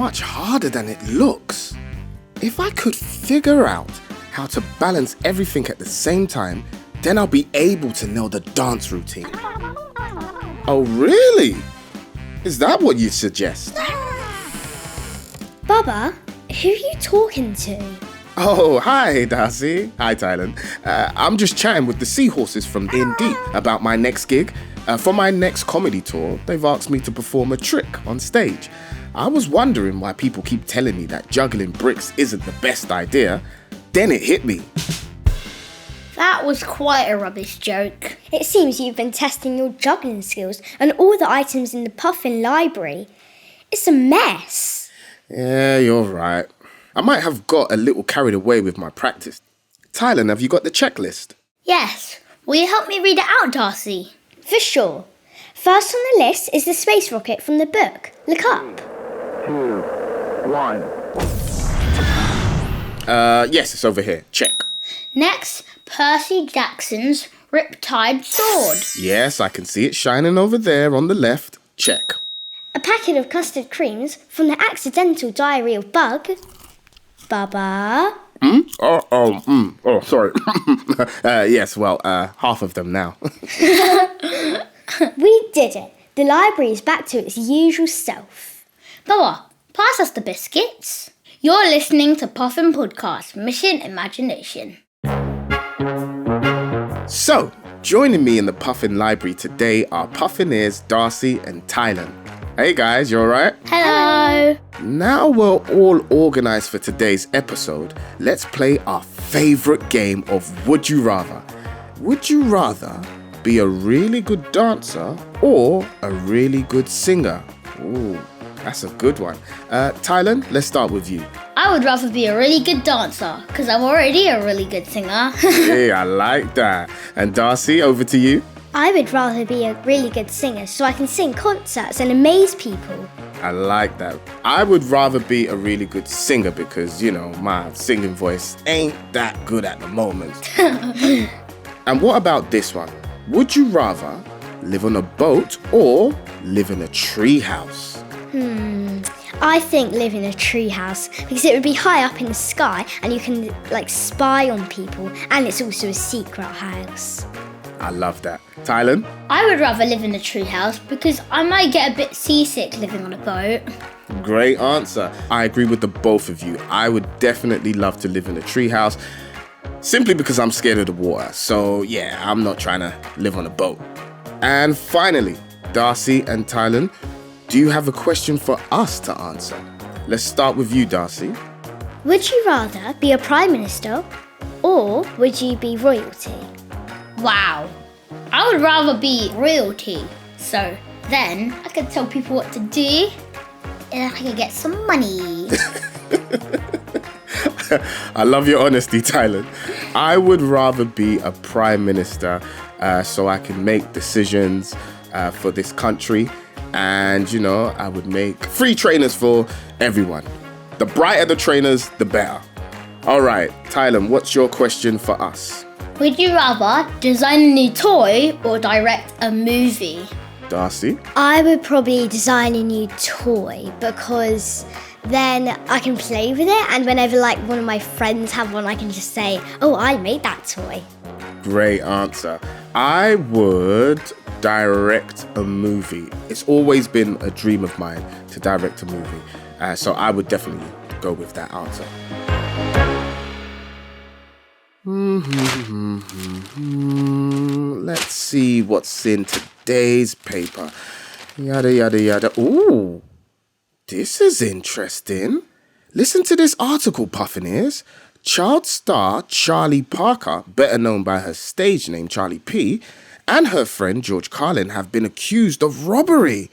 much harder than it looks. If I could figure out how to balance everything at the same time, then I'll be able to nail the dance routine. Oh, really? Is that what you suggest? Bubba, who are you talking to? Oh, hi, Darcey. Hi, Tylan. I'm just chatting with the seahorses from In Deep about my next gig. For my next comedy tour, they've asked me to perform a trick on stage. I was wondering why people keep telling me that juggling bricks isn't the best idea. Then it hit me. That was quite a rubbish joke. It seems you've been testing your juggling skills on all the items in the Puffin library. It's a mess. Yeah, you're right. I might have got a little carried away with my practice. Tylan, have you got the checklist? Yes. Will you help me read it out, Darcey? For sure. First on the list is the space rocket from the book. Look up. 2, 1. Yes, it's over here. Check. Next, Percy Jackson's Riptide Sword. Yes, I can see it shining over there on the left. Check. A packet of custard creams from the Accidental Diary of Bug. Bubba. Oh, sorry. Yes, well, half of them now. We did it. The library is back to its usual self. Bubba, pass us the biscuits. You're listening to Puffin Podcast, Mission Imagination. So, joining me in the Puffin library today are Puffineers, Darcey and Tylan. Hey guys, you alright? Hello. Now we're all organised for today's episode, let's play our favourite game of Would You Rather. Would you rather be a really good dancer or a really good singer? Ooh, that's a good one. Tylan, let's start with you. I would rather be a really good dancer, because I'm already a really good singer. Hey, I like that. And Darcey, over to you. I would rather be a really good singer so I can sing concerts and amaze people. I like that. I would rather be a really good singer because, my singing voice ain't that good at the moment. And what about this one? Would you rather live on a boat or live in a tree house? I think live in a tree house because it would be high up in the sky and you can spy on people, and it's also a secret house. I love that. Tylan? I would rather live in a treehouse because I might get a bit seasick living on a boat. Great answer. I agree with the both of you. I would definitely love to live in a treehouse simply because I'm scared of the water. So yeah, I'm not trying to live on a boat. And finally, Darcey and Tylan, do you have a question for us to answer? Let's start with you, Darcey. Would you rather be a prime minister or would you be royalty? Wow. I would rather be royalty. So then I could tell people what to do and I could get some money. I love your honesty, Tylan. I would rather be a prime minister so I can make decisions for this country. And, I would make free trainers for everyone. The brighter the trainers, the better. All right, Tylan, what's your question for us? Would you rather design a new toy or direct a movie? Darcey? I would probably design a new toy because then I can play with it, and whenever one of my friends have one, I can just say, oh, I made that toy. Great answer. I would direct a movie. It's always been a dream of mine to direct a movie. So I would definitely go with that answer. Let's see what's in today's paper. Yada, yada, yada. Ooh, this is interesting. Listen to this article, Puffineers. Child star Charlie Parker, better known by her stage name Charlie P, and her friend George Carlin have been accused of robbery.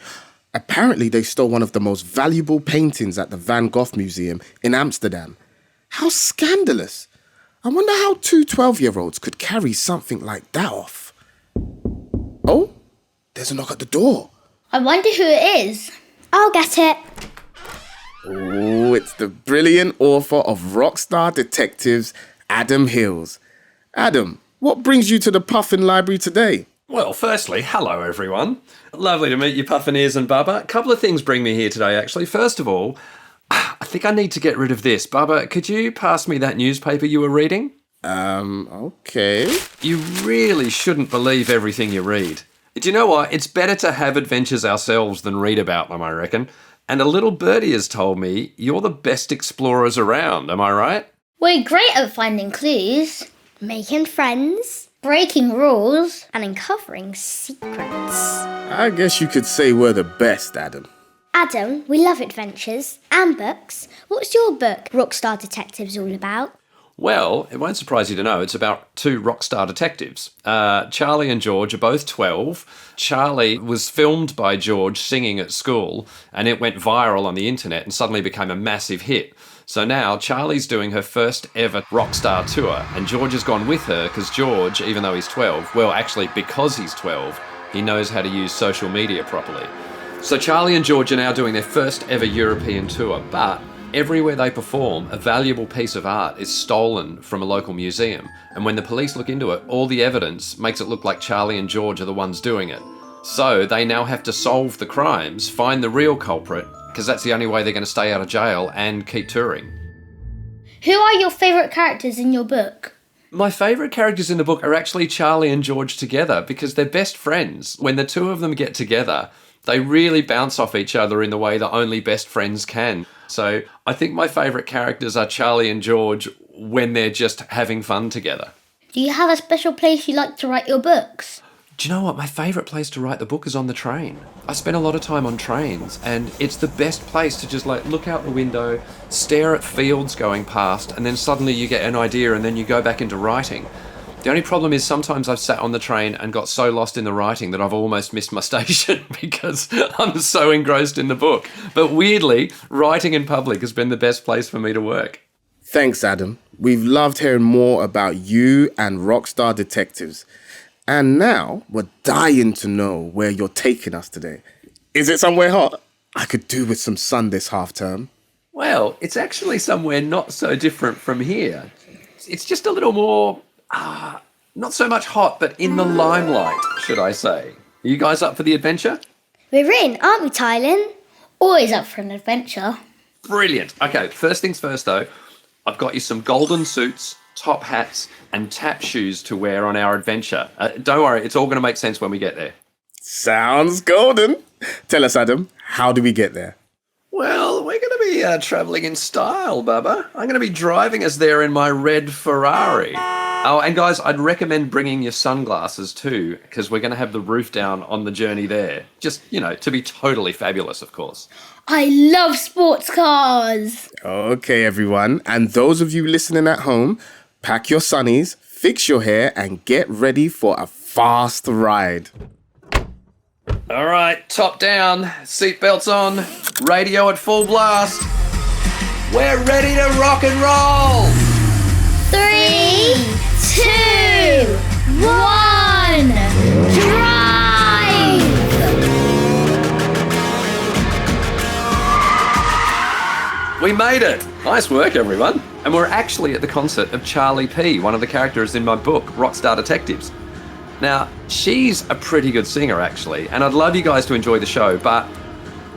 Apparently, they stole one of the most valuable paintings at the Van Gogh Museum in Amsterdam. How scandalous. I wonder how two 12-year-olds could carry something like that off. Oh, there's a knock at the door. I wonder who it is. I'll get it. Oh, it's the brilliant author of Rockstar Detectives, Adam Hills. Adam, what brings you to the Puffin Library today? Well, firstly, hello everyone. Lovely to meet you, Puffineers and Bubba. A couple of things bring me here today, actually. First of all, I think I need to get rid of this. Bubba, could you pass me that newspaper you were reading? Okay. You really shouldn't believe everything you read. Do you know what? It's better to have adventures ourselves than read about them, I reckon. And a little birdie has told me you're the best explorers around, am I right? We're great at finding clues, Making friends breaking rules. and uncovering secrets. I guess you could say we're the best, Adam. Adam, we love adventures and books. What's your book, Rockstar Detectives, all about? Well, it won't surprise you to know it's about two rockstar detectives. Charlie and George are both 12. Charlie was filmed by George singing at school, and it went viral on the internet and suddenly became a massive hit. So now Charlie's doing her first ever rockstar tour, and George has gone with her because George, even though he's 12, well, actually because he's 12, he knows how to use social media properly. So Charlie and George are now doing their first ever European tour, but everywhere they perform, a valuable piece of art is stolen from a local museum. And when the police look into it, all the evidence makes it look like Charlie and George are the ones doing it. So they now have to solve the crimes, find the real culprit, because that's the only way they're going to stay out of jail and keep touring. Who are your favourite characters in your book? My favourite characters in the book are actually Charlie and George together because they're best friends. When the two of them get together, they really bounce off each other in the way that only best friends can. So I think my favourite characters are Charlie and George when they're just having fun together. Do you have a special place you like to write your books? Do you know what? My favourite place to write the book is on the train. I spend a lot of time on trains, and it's the best place to just look out the window, stare at fields going past, and then suddenly you get an idea and then you go back into writing. The only problem is sometimes I've sat on the train and got so lost in the writing that I've almost missed my station because I'm so engrossed in the book. But weirdly, writing in public has been the best place for me to work. Thanks, Adam. We've loved hearing more about you and Rockstar Detectives. And now we're dying to know where you're taking us today. Is it somewhere hot? I could do with some sun this half term. Well, it's actually somewhere not so different from here. It's just a little more, not so much hot, but in the limelight, should I say. Are you guys up for the adventure? We're in, aren't we, Tylan? Always up for an adventure. Brilliant. Okay, first things first though, I've got you some golden suits, top hats, and tap shoes to wear on our adventure. Don't worry, it's all going to make sense when we get there. Sounds golden. Tell us, Adam, how do we get there? Well, we're going to be travelling in style, Bubba. I'm going to be driving us there in my red Ferrari. Oh, and guys, I'd recommend bringing your sunglasses too, because we're going to have the roof down on the journey there. Just, to be totally fabulous, of course. I love sports cars. Okay, everyone. And those of you listening at home, pack your sunnies, fix your hair, and get ready for a fast ride. All right, top down, seatbelts on, radio at full blast. We're ready to rock and roll. 3, 2, 1, drive! We made it! Nice work, everyone. And we're actually at the concert of Charlie P., one of the characters in my book, Rockstar Detectives. Now, she's a pretty good singer, actually, and I'd love you guys to enjoy the show, but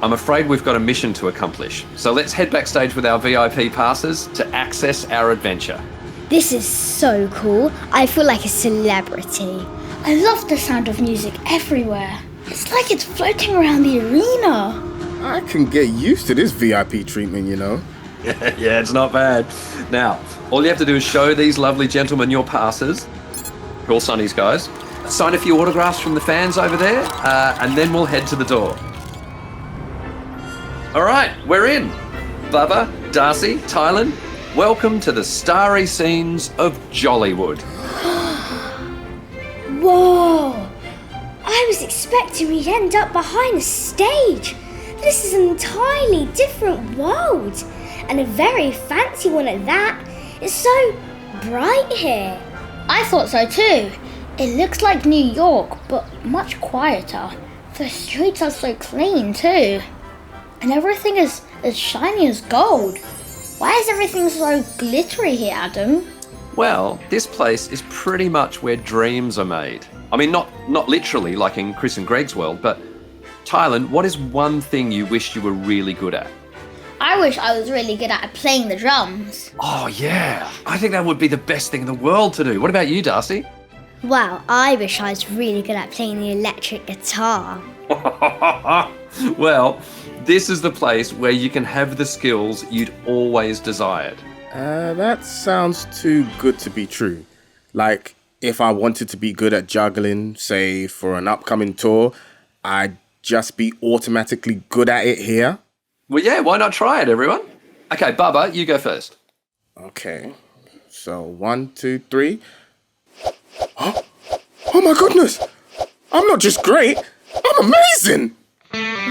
I'm afraid we've got a mission to accomplish. So let's head backstage with our VIP passes to access our adventure. This is so cool. I feel like a celebrity. I love the sound of music everywhere. It's like it's floating around the arena. I can get used to this VIP treatment, Yeah, it's not bad. Now, all you have to do is show these lovely gentlemen your passes. All sunnies, guys. Sign a few autographs from the fans over there, and then we'll head to the door. All right, we're in. Bubba, Darcey, Tylan, welcome to the starry scenes of Jollywood. Whoa! I was expecting we'd end up behind the stage. This is an entirely different world, and a very fancy one at that. It's so bright here. I thought so too. It looks like New York, but much quieter. The streets are so clean too. And everything is as shiny as gold. Why is everything so glittery here, Adam? Well, this place is pretty much where dreams are made. I mean, not literally like in Chris and Greg's world, but Tylan, what is one thing you wish you were really good at? I wish I was really good at playing the drums. Oh, yeah. I think that would be the best thing in the world to do. What about you, Darcey? Wow, I wish I was really good at playing the electric guitar. Well, this is the place where you can have the skills you'd always desired. That sounds too good to be true. Like, if I wanted to be good at juggling, say, for an upcoming tour, I'd just be automatically good at it here? Well, yeah, why not try it, everyone? Okay, Bubba, you go first. Okay, so 1, 2, 3. Huh? Oh my goodness! I'm not just great, I'm amazing!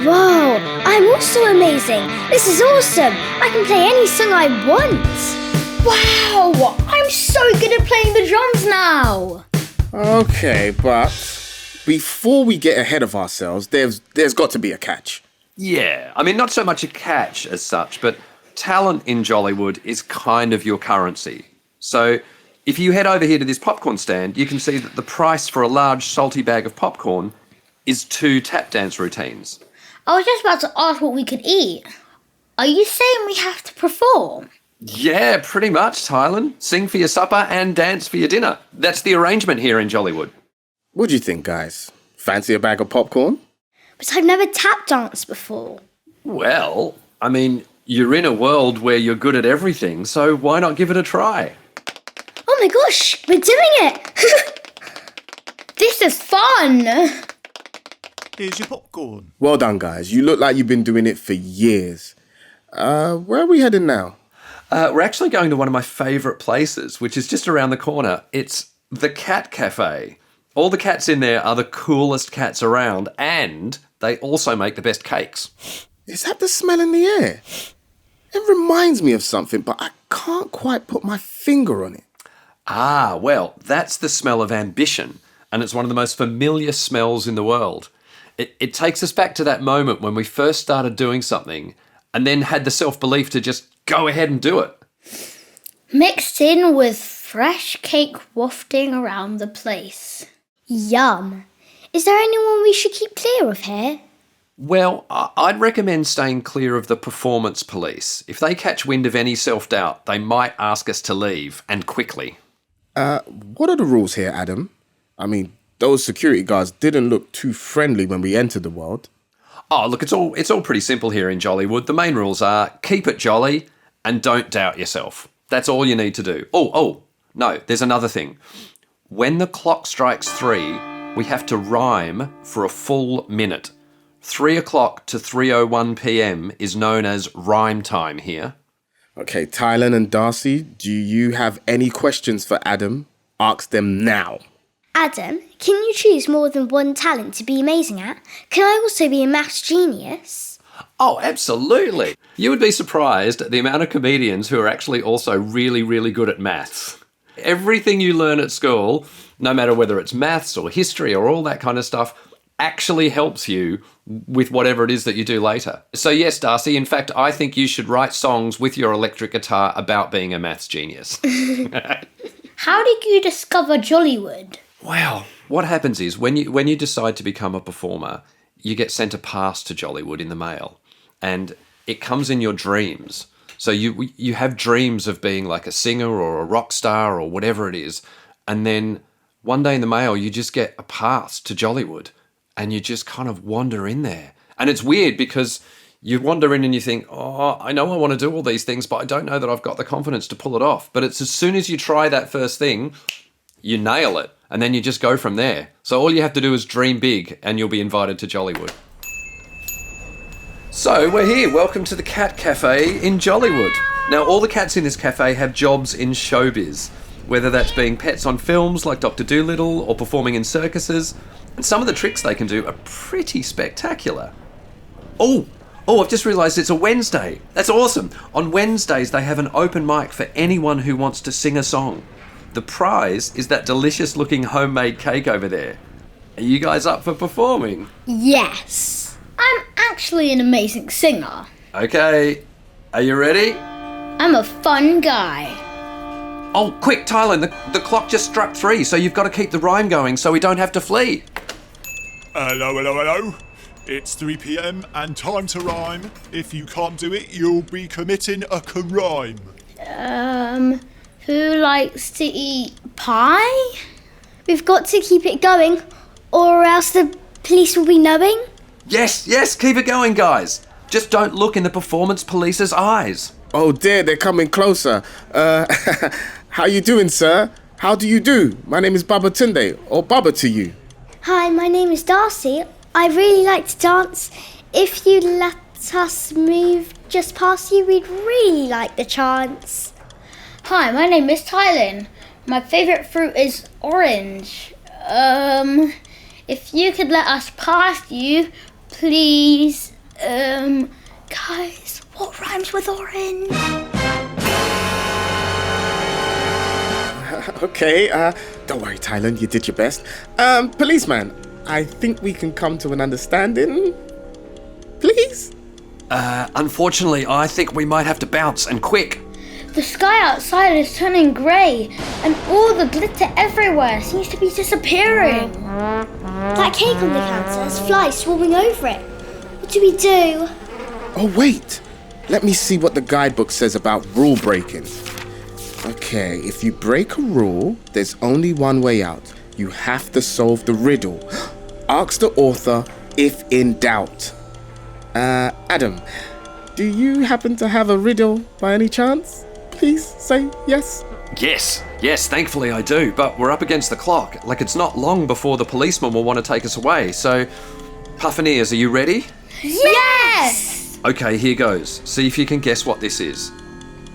Whoa, I'm also amazing. This is awesome. I can play any song I want. Wow, I'm so good at playing the drums now. Okay, but before we get ahead of ourselves, there's got to be a catch. Yeah, I mean, not so much a catch as such, but talent in Jollywood is kind of your currency. So if you head over here to this popcorn stand, you can see that the price for a large salty bag of popcorn is 2 tap dance routines. I was just about to ask what we could eat. Are you saying we have to perform? Yeah, pretty much, Tylan. Sing for your supper and dance for your dinner. That's the arrangement here in Jollywood. What do you think, guys? Fancy a bag of popcorn? But I've never tap danced before. Well, I mean, you're in a world where you're good at everything, so why not give it a try? Oh my gosh, we're doing it! This is fun! Here's your popcorn. Well done, guys. You look like you've been doing it for years. Where are we heading now? We're actually going to one of my favourite places, which is just around the corner. It's the Cat Cafe. All the cats in there are the coolest cats around, and they also make the best cakes. Is that the smell in the air? It reminds me of something, but I can't quite put my finger on it. Ah, well, that's the smell of ambition, and it's one of the most familiar smells in the world. It takes us back to that moment when we first started doing something and then had the self-belief to just go ahead and do it. Mixed in with fresh cake wafting around the place. Yum. Is there anyone we should keep clear of here? Well, I'd recommend staying clear of the performance police. If they catch wind of any self-doubt, they might ask us to leave, and quickly. What are the rules here, Adam? I mean, those security guards didn't look too friendly when we entered the world. Oh, look, it's all pretty simple here in Jollywood. The main rules are keep it jolly and don't doubt yourself. That's all you need to do. Oh, no, there's another thing. When the clock strikes 3, we have to rhyme for a full minute. 3 o'clock to 3:01 p.m. is known as rhyme time here. Okay, Tylan and Darcey, do you have any questions for Adam? Ask them now. Adam, can you choose more than one talent to be amazing at? Can I also be a maths genius? Oh, absolutely. You would be surprised at the amount of comedians who are actually also really, really good at maths. Everything you learn at school, no matter whether it's maths or history or all that kind of stuff, actually helps you with whatever it is that you do later. So yes, Darcey, in fact, I think you should write songs with your electric guitar about being a maths genius. How did you discover Jollywood? Well, what happens is when you decide to become a performer, you get sent a pass to Jollywood in the mail, and it comes in your dreams. So you have dreams of being like a singer or a rock star or whatever it is, and then one day in the mail you just get a pass to Jollywood, and you just kind of wander in there. And it's weird because you wander in and you think, oh, I know I want to do all these things, but I don't know that I've got the confidence to pull it off. But it's as soon as you try that first thing, you nail it. And then you just go from there. So all you have to do is dream big and you'll be invited to Jollywood. So we're here. Welcome to the Cat Cafe in Jollywood. Now all the cats in this cafe have jobs in showbiz, whether that's being pets on films like Dr. Dolittle or performing in circuses. And some of the tricks they can do are pretty spectacular. Oh, I've just realised it's a Wednesday. That's awesome. On Wednesdays they have an open mic for anyone who wants to sing a song. The prize is that delicious looking homemade cake over there. Are you guys up for performing? Yes. I'm actually an amazing singer. Okay, are you ready? I'm a fun guy. Oh, quick, Tylan, the clock just struck 3, so you've got to keep the rhyme going so we don't have to flee. Hello. It's 3 p.m. and time to rhyme. If you can't do it, you'll be committing a crime. Who likes to eat pie? We've got to keep it going, or else the police will be knowing. Yes, keep it going, guys. Just don't look in the performance police's eyes. Oh dear, they're coming closer. How you doing, sir? How do you do? My name is Baba Tunde, or Baba to you. Hi, my name is Darcey. I really like to dance. If you'd let us move just past you, we'd really like the chance. Hi, my name is Tylan. My favourite fruit is orange. If you could let us past you, please. Guys, what rhymes with orange? Okay, don't worry, Tylan, you did your best. Policeman, I think we can come to an understanding. Please? Unfortunately, I think we might have to bounce, and quick. The sky outside is turning grey, and all the glitter everywhere seems to be disappearing. That cake on the counter has flies swarming over it. What do we do? Oh, wait. Let me see what the guidebook says about rule breaking. Okay, if you break a rule, there's only one way out. You have to solve the riddle. Ask the author if in doubt. Adam, do you happen to have a riddle by any chance? Please say yes. Yes, thankfully I do, but we're up against the clock. Like, it's not long before the policeman will want to take us away, so... Puffineers, are you ready? Yes! Okay, here goes. See if you can guess what this is.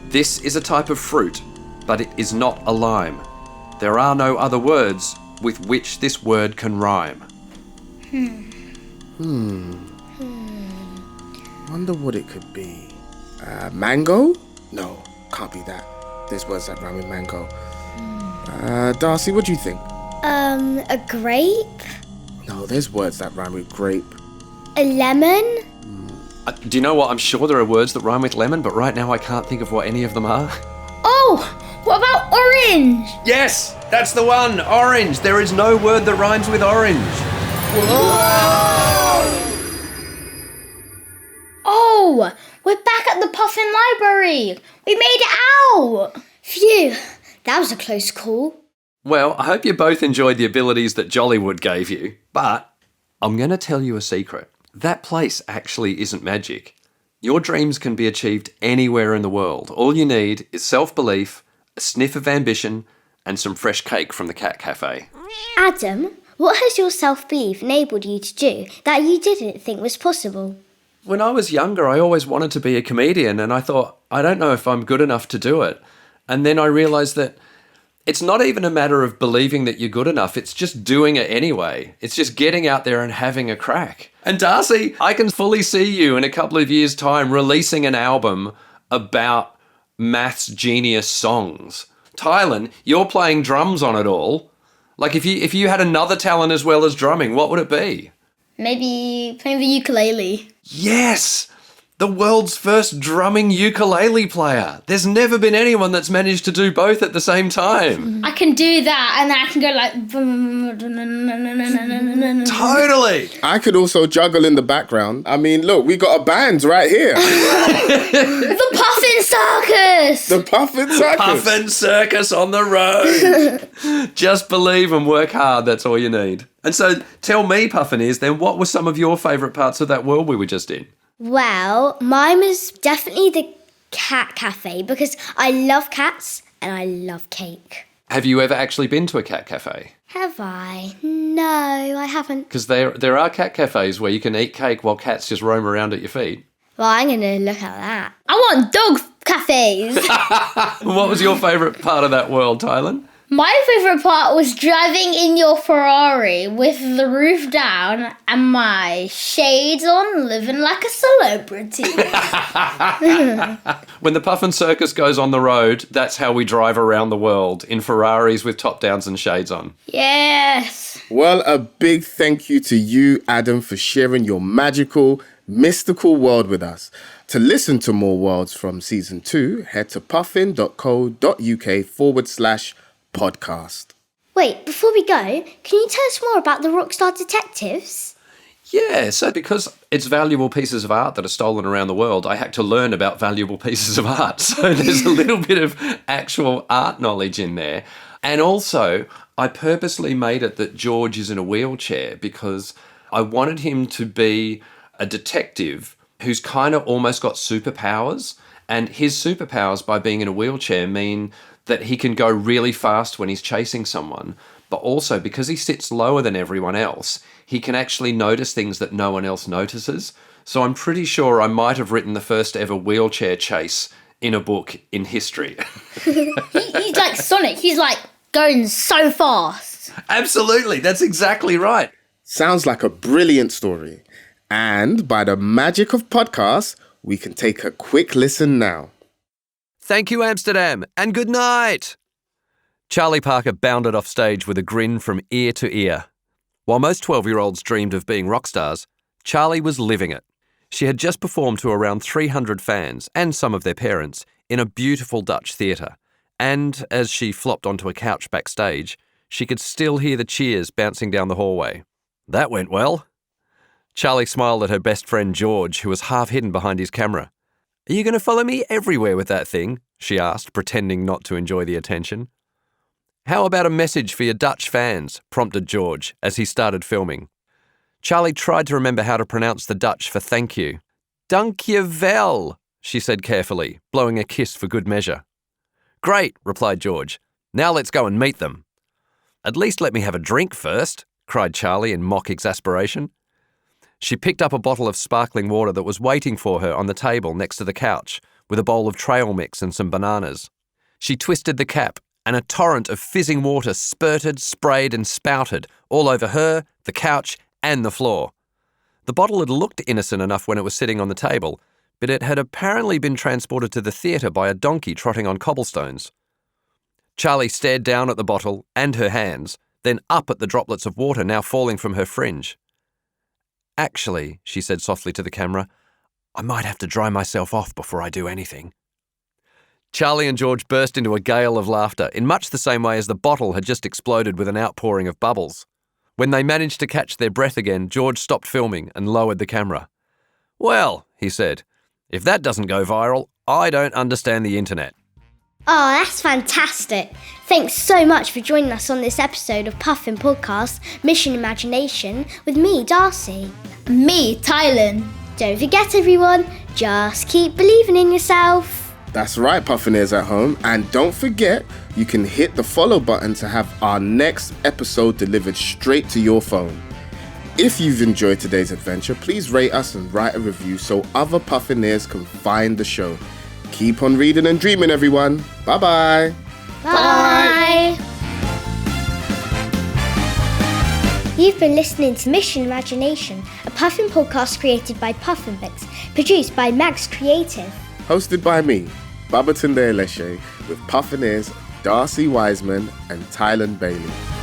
This is a type of fruit, but it is not a lime. There are no other words with which this word can rhyme. Wonder what it could be. Mango? No, can't be that. There's words that rhyme with mango. Darcey, what do you think? A grape? No, there's words that rhyme with grape. A lemon? Do you know what? I'm sure there are words that rhyme with lemon, but right now I can't think of what any of them are. Oh, what about orange? Yes, that's the one. Orange. There is no word that rhymes with orange. Oh, we're back at the Puffin library. We made it out. Phew, that was a close call. Well, I hope you both enjoyed the abilities that Jollywood gave you, but I'm going to tell you a secret. That place actually isn't magic. Your dreams can be achieved anywhere in the world. All you need is self-belief, a sniff of ambition, and some fresh cake from the cat cafe. Adam, what has your self-belief enabled you to do that you didn't think was possible? When I was younger, I always wanted to be a comedian, and I thought, I don't know if I'm good enough to do it. And then I realised that it's not even a matter of believing that you're good enough, it's just doing it anyway. It's just getting out there and having a crack. And Darcey, I can fully see you in a couple of years' time releasing an album about maths genius songs. Tylan, you're playing drums on it all. Like, if you had another talent as well as drumming, what would it be? Maybe playing the ukulele. Yes! The world's first drumming ukulele player. There's never been anyone that's managed to do both at the same time. I can do that, and then I can go like... Totally! I could also juggle in the background. I mean, look, we got a band right here. The Puffin Circus! The Puffin Circus. Puffin Circus on the road. Just believe and work hard, that's all you need. And so tell me, Puffineers, then what were some of your favourite parts of that world we were just in? Well, mine was definitely the cat cafe because I love cats and I love cake. Have you ever actually been to a cat cafe? Have I? No, I haven't. Because there are cat cafes where you can eat cake while cats just roam around at your feet. Well, I'm going to look at that. I want dog cafes! What was your favourite part of that world, Tylan? My favourite part was driving in your Ferrari with the roof down and my shades on, living like a celebrity. When the Puffin Circus goes on the road, that's how we drive around the world, in Ferraris with top downs and shades on. Yes. Well, a big thank you to you, Adam, for sharing your magical, mystical world with us. To listen to more worlds from Season 2, head to puffin.co.uk/podcast. Wait, before we go, can you tell us more about the Rockstar Detectives? Yeah, so because it's valuable pieces of art that are stolen around the world, I had to learn about valuable pieces of art. So there's a little bit of actual art knowledge in there. And also, I purposely made it that George is in a wheelchair because I wanted him to be a detective who's kind of almost got superpowers. And his superpowers by being in a wheelchair mean that he can go really fast when he's chasing someone. But also, because he sits lower than everyone else, he can actually notice things that no one else notices. So I'm pretty sure I might have written the first ever wheelchair chase in a book in history. He's like Sonic. He's like going so fast. Absolutely. That's exactly right. Sounds like a brilliant story. And by the magic of podcasts, we can take a quick listen now. Thank you, Amsterdam, and good night. Charlie Parker bounded off stage with a grin from ear to ear. While most 12-year-olds dreamed of being rock stars, Charlie was living it. She had just performed to around 300 fans, and some of their parents, in a beautiful Dutch theatre. And as she flopped onto a couch backstage, she could still hear the cheers bouncing down the hallway. That went well. Charlie smiled at her best friend George, who was half hidden behind his camera. Are you going to follow me everywhere with that thing? She asked, pretending not to enjoy the attention. How about a message for your Dutch fans? Prompted George as he started filming. Charlie tried to remember how to pronounce the Dutch for thank you. Dank je wel, she said carefully, blowing a kiss for good measure. Great, replied George. Now let's go and meet them. At least let me have a drink first, cried Charlie in mock exasperation. She picked up a bottle of sparkling water that was waiting for her on the table next to the couch, with a bowl of trail mix and some bananas. She twisted the cap, and a torrent of fizzing water spurted, sprayed and spouted all over her, the couch and the floor. The bottle had looked innocent enough when it was sitting on the table, but it had apparently been transported to the theatre by a donkey trotting on cobblestones. Charlie stared down at the bottle and her hands, then up at the droplets of water now falling from her fringe. Actually, she said softly to the camera, I might have to dry myself off before I do anything. Charlie and George burst into a gale of laughter in much the same way as the bottle had just exploded with an outpouring of bubbles. When they managed to catch their breath again, George stopped filming and lowered the camera. Well, he said, if that doesn't go viral, I don't understand the internet. Oh, that's fantastic. Thanks so much for joining us on this episode of Puffin Podcast Mission Imagination with me, Darcey. Me, Tylan. Don't forget, everyone, just keep believing in yourself. That's right, Puffineers at home. And don't forget, you can hit the follow button to have our next episode delivered straight to your phone. If you've enjoyed today's adventure, please rate us and write a review so other Puffineers can find the show. Keep on reading and dreaming, everyone. Bye-bye. Bye. You've been listening to Mission Imagination, a Puffin podcast created by Puffineers, produced by Max Creative. Hosted by me, Babatunde Eleshe, with Puffineers Darcey Wiseman and Tylan Bailey.